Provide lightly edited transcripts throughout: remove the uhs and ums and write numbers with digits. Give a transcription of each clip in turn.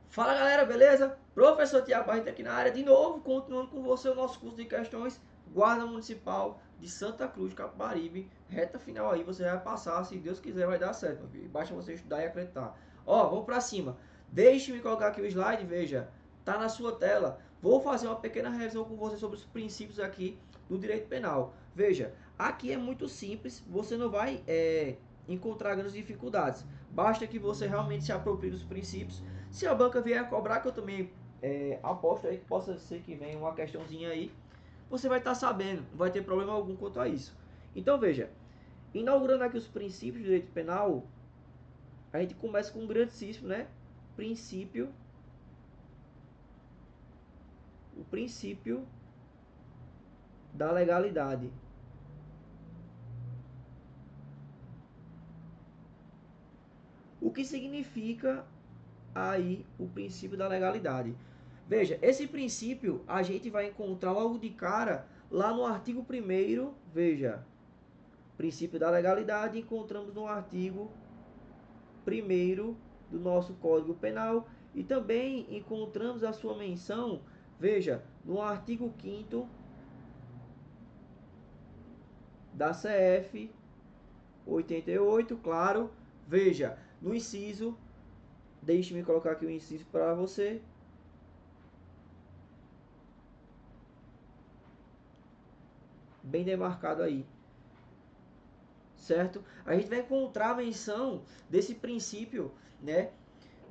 Fala galera, beleza? Professor Tiago Barreto aqui na área de novo, continuando com você o nosso curso de questões Guarda Municipal de Santa Cruz, Capibaribe. Reta final aí, você vai passar, se Deus quiser vai dar certo, meu filho. Basta você estudar e acreditar. Ó, vamos pra cima. Deixe-me colocar aqui o slide, veja, tá na sua tela. Vou fazer uma pequena revisão com você sobre os princípios aqui do direito penal. Veja, aqui é muito simples, você não vai encontrar grandes dificuldades. Basta que você realmente se aproprie dos princípios. Se a banca vier a cobrar, que eu também aposto aí que possa ser que venha uma questãozinha aí, você vai estar sabendo, não vai ter problema algum quanto a isso. Então veja, inaugurando aqui os princípios do direito penal, a gente começa com um grandíssimo, né? Princípio, o princípio da legalidade. O que significa aí o princípio da legalidade? Veja, esse princípio a gente vai encontrar logo de cara lá no artigo 1º, veja, princípio da legalidade, encontramos no artigo 1º do nosso Código Penal e também encontramos a sua menção, veja, no artigo 5º da CF 88, claro, veja, no inciso, deixe-me colocar aqui o inciso para você, bem demarcado aí, certo? A gente vai encontrar a menção desse princípio, né,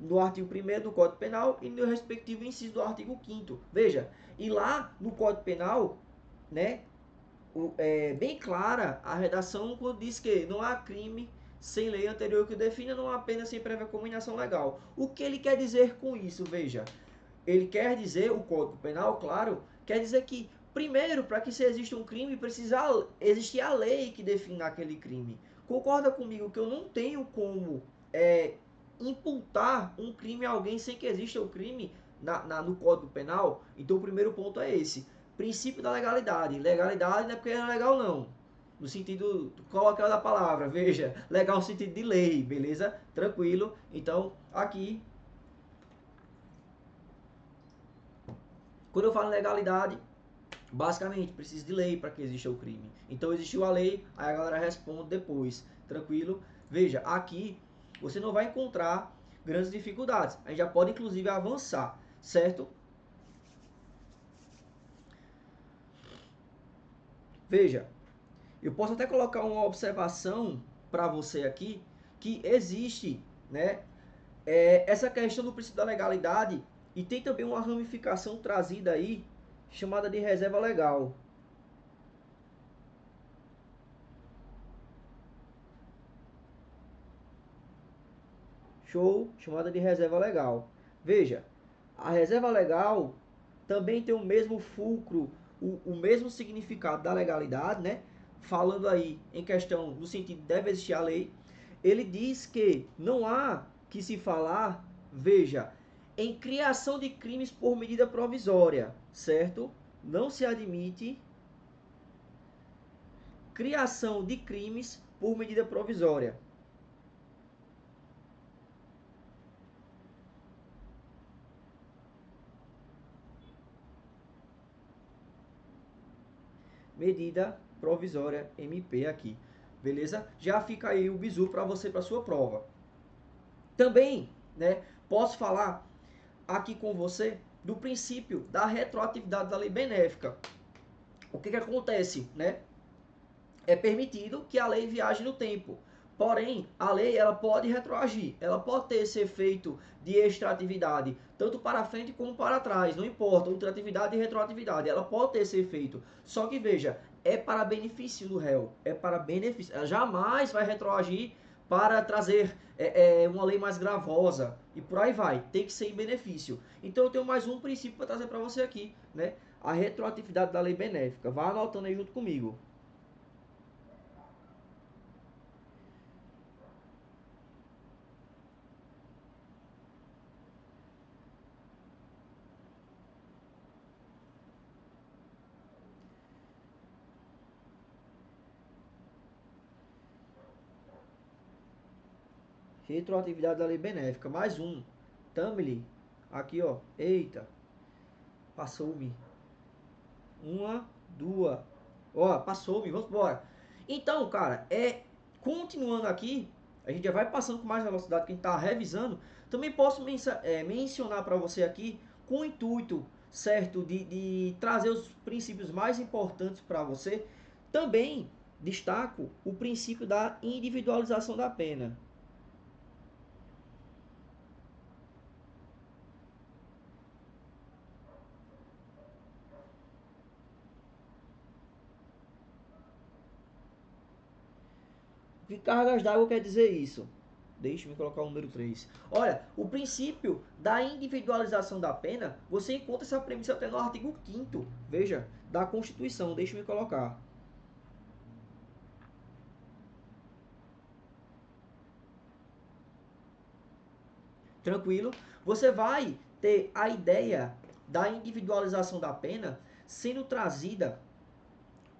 no artigo 1º do Código Penal e no respectivo inciso do artigo 5º. Veja, e lá no Código Penal, né, é bem clara a redação quando diz que não há crime sem lei anterior que o defina, não há pena sem prévia cominação legal. O que ele quer dizer com isso? Veja, ele quer dizer, o Código Penal, claro, quer dizer que, primeiro, para que se exista um crime, precisa existir a lei que defina aquele crime. Concorda comigo que eu não tenho como é, imputar um crime a alguém sem que exista o crime no Código Penal? Então, o primeiro ponto é esse. Princípio da legalidade. Legalidade não é porque é legal, não. No sentido coloquial da palavra, veja, legal no sentido de lei, beleza? Tranquilo. Então, aqui quando eu falo em legalidade, basicamente precisa de lei para que exista o crime. Então existiu a lei, aí a galera responde depois. Tranquilo? Veja, aqui você não vai encontrar grandes dificuldades. A gente já pode inclusive avançar, certo? Veja, eu posso até colocar uma observação para você aqui que existe, né, essa questão do princípio da legalidade e tem também uma ramificação trazida aí chamada de reserva legal. Show, chamada de reserva legal. Veja, a reserva legal também tem o mesmo fulcro, o mesmo significado da legalidade, né? Falando aí em questão no sentido de deve existir a lei. Ele diz que não há que se falar, veja, em criação de crimes por medida provisória, certo? Não se admite criação de crimes por medida provisória. Medida provisória MP aqui. Beleza? Já fica aí o bizu para você para sua prova. Também, né, posso falar aqui com você do princípio da retroatividade da lei benéfica. O que acontece, né? É permitido que a lei viaje no tempo. Porém, a lei ela pode retroagir, ela pode ter esse efeito de extratividade, tanto para frente como para trás, não importa, ultratividade e retroatividade, ela pode ter esse efeito. Só que veja, é para benefício do réu, é para benefício, ela jamais vai retroagir para trazer uma lei mais gravosa e por aí vai, tem que ser em benefício. Então eu tenho mais um princípio para trazer para você aqui, né? A retroatividade da lei benéfica. Vá anotando aí junto comigo. Retroatividade da lei benéfica. Mais um. Thumb Aqui, ó. Eita. Passou-me. Uma, duas. Ó, passou-me. Vamos embora. Então, cara, continuando aqui, a gente já vai passando com mais velocidade que a gente tá revisando. Também posso mencionar para você aqui, com o intuito, certo, de trazer os princípios mais importantes para você. Também destaco o princípio da individualização da pena. Que cargas d'água quer dizer isso? Deixe-me colocar o número 3. Olha, o princípio da individualização da pena, você encontra essa premissa até no artigo 5º, veja, da Constituição. Deixe-me colocar. Tranquilo? Você vai ter a ideia da individualização da pena sendo trazida,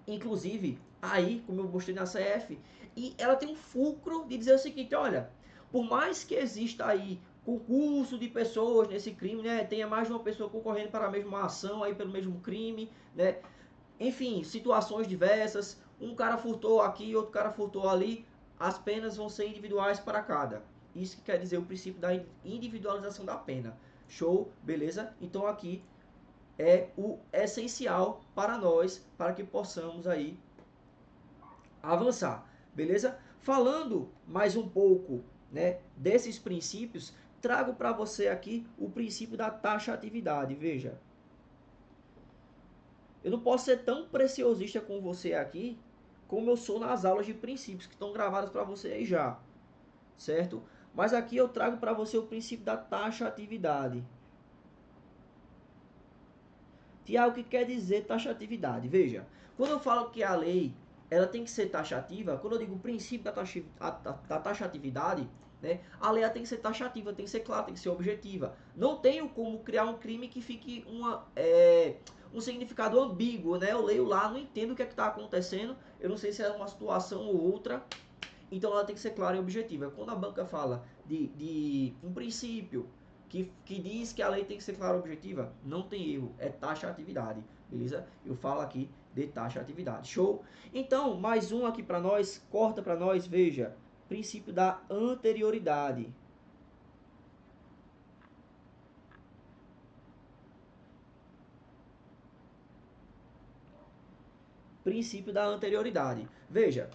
inclusive, aí, como eu mostrei na CF, e ela tem um fulcro de dizer o seguinte, olha, por mais que exista aí concurso de pessoas nesse crime, né, tenha mais de uma pessoa concorrendo para a mesma ação, aí pelo mesmo crime, né, enfim, situações diversas, um cara furtou aqui, outro cara furtou ali, as penas vão ser individuais para cada. Isso que quer dizer o princípio da individualização da pena. Show? Beleza? Então aqui é o essencial para nós, para que possamos aí avançar, beleza? Falando mais um pouco, né, desses princípios, trago para você aqui o princípio da taxatividade. Veja, eu não posso ser tão preciosista com você aqui como eu sou nas aulas de princípios que estão gravadas para você aí já, certo? Mas aqui eu trago para você o princípio da taxatividade. Tiago, o que quer dizer taxatividade? Veja, quando eu falo que a lei ela tem que ser taxativa, quando eu digo o princípio da taxatividade, né, a lei tem que ser taxativa, tem que ser clara, tem que ser objetiva. Não tenho como criar um crime que fique um significado ambíguo, né? Eu leio lá, não entendo o que é que está acontecendo, eu não sei se é uma situação ou outra, então ela tem que ser clara e objetiva. Quando a banca fala de um princípio que diz que a lei tem que ser clara e objetiva, não tem erro, é taxatividade, beleza? Eu falo aqui de taxatividade, show? Então, mais um aqui para nós, corta para nós, veja, princípio da anterioridade. Princípio da anterioridade. Veja,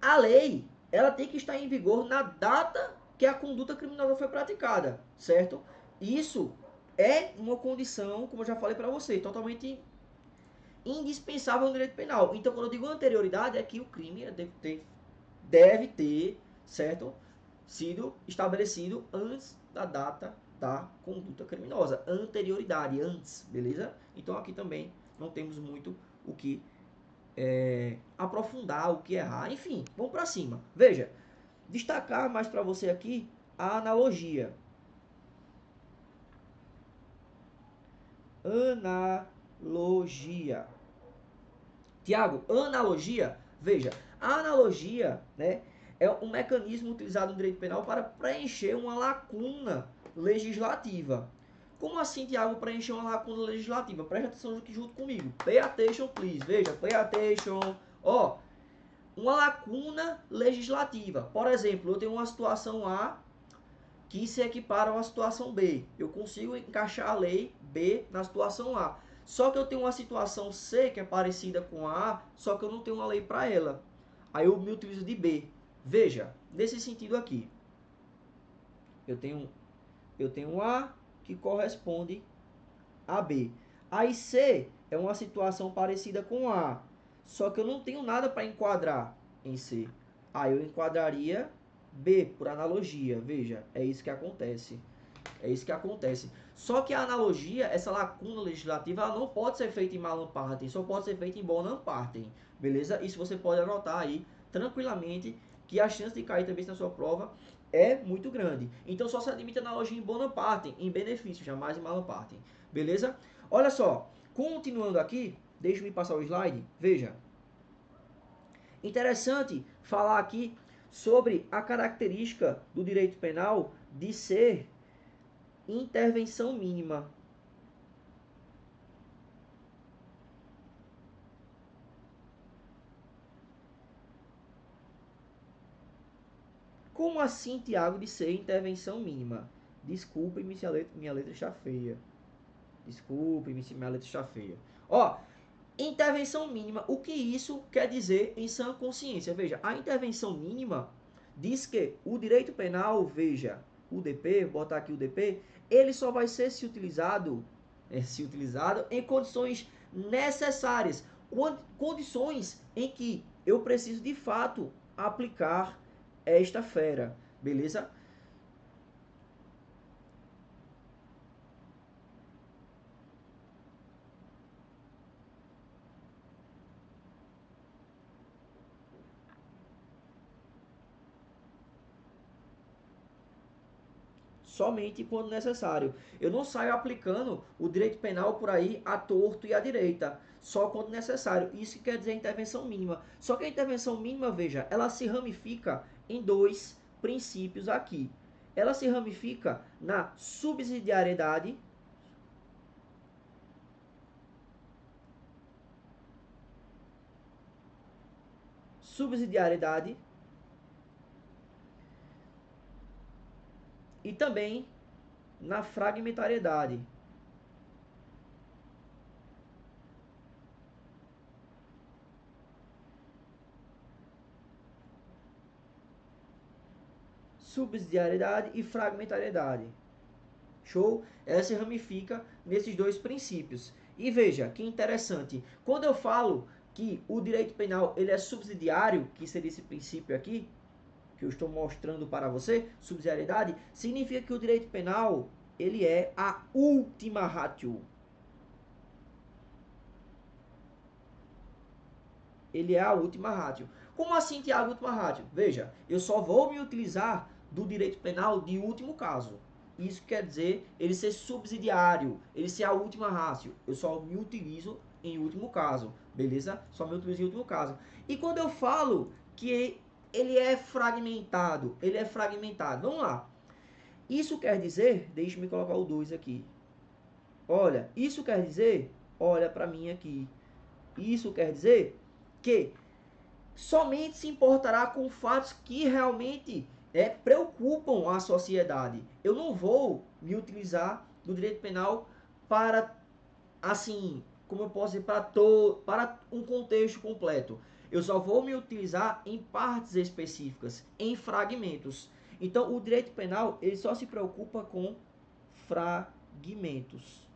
a lei, ela tem que estar em vigor na data que a conduta criminosa foi praticada, certo? Isso é uma condição, como eu já falei para você, totalmente indispensável no direito penal. Então, quando eu digo anterioridade, é que o crime deve ter, certo? Sido estabelecido antes da data da conduta criminosa. Anterioridade, antes, beleza? Então, aqui também não temos muito o que aprofundar, o que errar, enfim, vamos para cima. Veja, destacar mais para você aqui a analogia. Analogia. Tiago, analogia, veja, a analogia, né, é um mecanismo utilizado no direito penal para preencher uma lacuna legislativa. Como assim, Tiago, preencher uma lacuna legislativa? Preste atenção aqui junto comigo. Pay attention, please. Veja, pay attention. Ó, uma lacuna legislativa. Por exemplo, eu tenho uma situação A que se equipara a uma situação B. Eu consigo encaixar a lei B na situação A. Só que eu tenho uma situação C que é parecida com a A, só que eu não tenho uma lei para ela. Aí eu me utilizo de B. Veja, nesse sentido aqui, eu tenho A que corresponde a B. Aí C é uma situação parecida com A, só que eu não tenho nada para enquadrar em C. Aí eu enquadraria B, por analogia. Veja, é isso que acontece. É isso que acontece. Só que a analogia, essa lacuna legislativa, ela não pode ser feita em malam partem, só pode ser feita em bonam partem. Beleza? Isso você pode anotar aí tranquilamente, que a chance de cair também na sua prova é muito grande. Então só se admite analogia em bonam partem, em benefício, jamais em malam partem. Beleza? Olha só, continuando aqui, deixa eu passar o slide. Veja. Interessante falar aqui sobre a característica do direito penal de ser intervenção mínima. Como assim, Tiago, de ser intervenção mínima? Desculpe-me se minha letra está feia. Desculpe-me se minha letra está feia. Ó, intervenção mínima, o que isso quer dizer em sã consciência? Veja, a intervenção mínima diz que o direito penal, veja, o DP, vou botar aqui o DP, ele só vai ser se utilizado em condições necessárias, condições em que eu preciso de fato aplicar esta fera, beleza? Somente quando necessário. Eu não saio aplicando o direito penal por aí à torto e à direita, só quando necessário. Isso que quer dizer intervenção mínima. Só que a intervenção mínima, veja, ela se ramifica em dois princípios aqui. Ela se ramifica na subsidiariedade. Subsidiariedade e também na fragmentariedade. Subsidiariedade e fragmentariedade. Show? Ela se ramifica nesses dois princípios. E veja, que interessante. Quando eu falo que o direito penal ele é subsidiário, que seria esse princípio aqui, que eu estou mostrando para você, subsidiariedade, significa que o direito penal ele é a última ratio. Ele é a última ratio. Como assim, Tiago, última ratio? Veja, eu só vou me utilizar do direito penal de último caso. Isso quer dizer ele ser subsidiário, ele ser a última ratio. Eu só me utilizo em último caso, beleza? Só me utilizo em último caso. E quando eu falo que ele é fragmentado, vamos lá. Isso quer dizer, deixa-me colocar o 2 aqui. Olha, isso quer dizer, olha para mim aqui. Isso quer dizer que somente se importará com fatos que realmente preocupam a sociedade. Eu não vou me utilizar do direito penal para, assim, como eu posso dizer, para um contexto completo. Eu só vou me utilizar em partes específicas, em fragmentos. Então, o direito penal ele só se preocupa com fragmentos.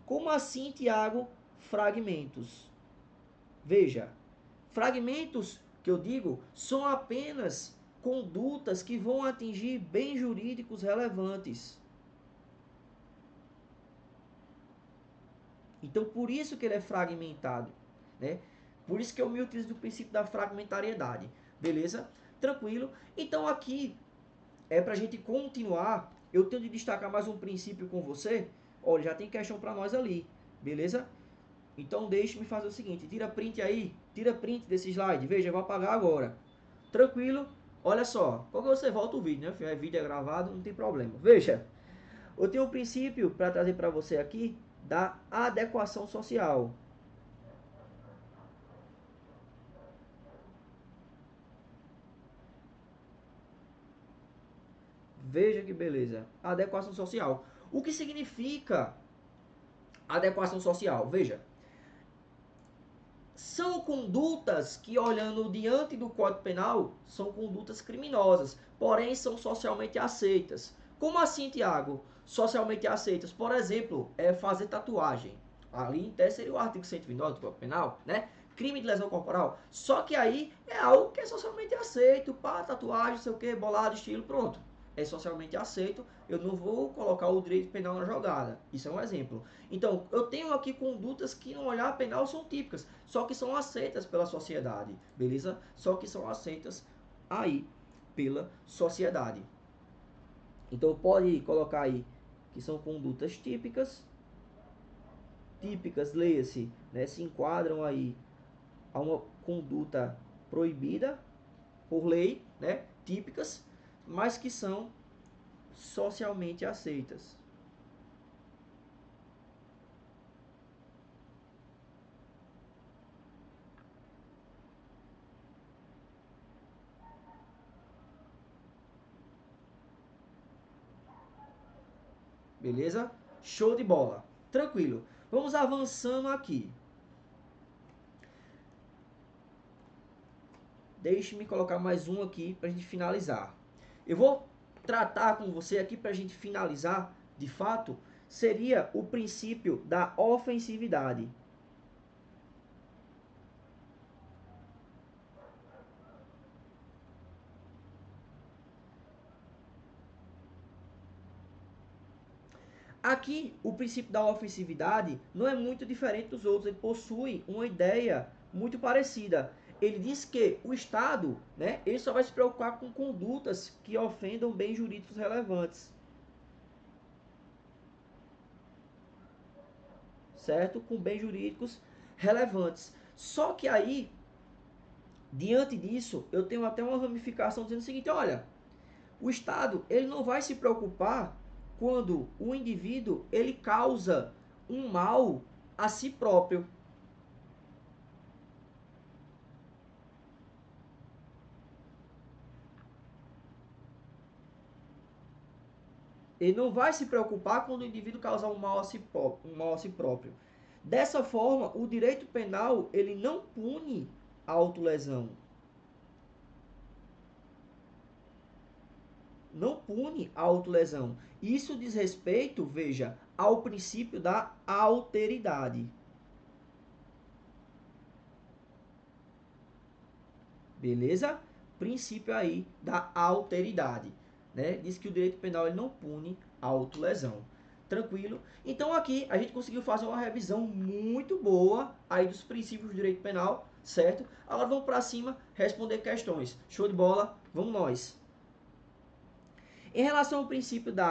Como assim, Tiago? Fragmentos. Veja, fragmentos que eu digo são apenas condutas que vão atingir bens jurídicos relevantes. Então, por isso que ele é fragmentado, né? Por isso que eu me utilizo do princípio da fragmentariedade, beleza? Tranquilo? Então, aqui para a gente continuar, eu tenho de destacar mais um princípio com você. Olha, já tem questão para nós ali, beleza? Então deixe-me fazer o seguinte, tira print aí, tira print desse slide, veja, eu vou apagar agora. Tranquilo? Olha só, quando você volta o vídeo, né? O vídeo é gravado, não tem problema. Veja, eu tenho um princípio para trazer para você aqui da adequação social. Veja que beleza. Adequação social. O que significa adequação social? Veja, são condutas que, olhando diante do Código Penal, são condutas criminosas, porém são socialmente aceitas. Como assim, Tiago? Socialmente aceitas. Por exemplo, fazer tatuagem. Ali em tese seria o artigo 129 do Código Penal, né? Crime de lesão corporal. Só que aí é algo que é socialmente aceito. Pá, tatuagem, sei o que, bolado, estilo, pronto. É socialmente aceito. Eu não vou colocar o direito penal na jogada. Isso é um exemplo. Então, eu tenho aqui condutas que no olhar penal são típicas, só que são aceitas pela sociedade, beleza? Só que são aceitas aí pela sociedade. Então, pode colocar aí que são condutas típicas. Típicas, leia-se, né, se enquadram aí a uma conduta proibida por lei, né, típicas, mas que são socialmente aceitas. Beleza? Show de bola. Tranquilo. Vamos avançando aqui. Deixe-me colocar mais um aqui para a gente finalizar. Eu vou tratar com você aqui para a gente finalizar, de fato, seria o princípio da ofensividade. Aqui, o princípio da ofensividade não é muito diferente dos outros, ele possui uma ideia muito parecida. Ele diz que o Estado, né, ele só vai se preocupar com condutas que ofendam bens jurídicos relevantes. Certo? Com bens jurídicos relevantes. Só que aí, diante disso, eu tenho até uma ramificação dizendo o seguinte, olha, o Estado, ele não vai se preocupar quando o indivíduo, ele causa um mal a si próprio. Ele não vai se preocupar quando o indivíduo causar um mal a si próprio. Dessa forma, o direito penal, ele não pune a autolesão. Não pune a autolesão. Isso diz respeito, veja, ao princípio da alteridade. Beleza? Princípio aí da alteridade. Né? Diz que o direito penal ele não pune a autolesão. Tranquilo? Então aqui a gente conseguiu fazer uma revisão muito boa aí dos princípios do direito penal, certo? Agora vamos para cima responder questões. Show de bola? Vamos nós. Em relação ao princípio da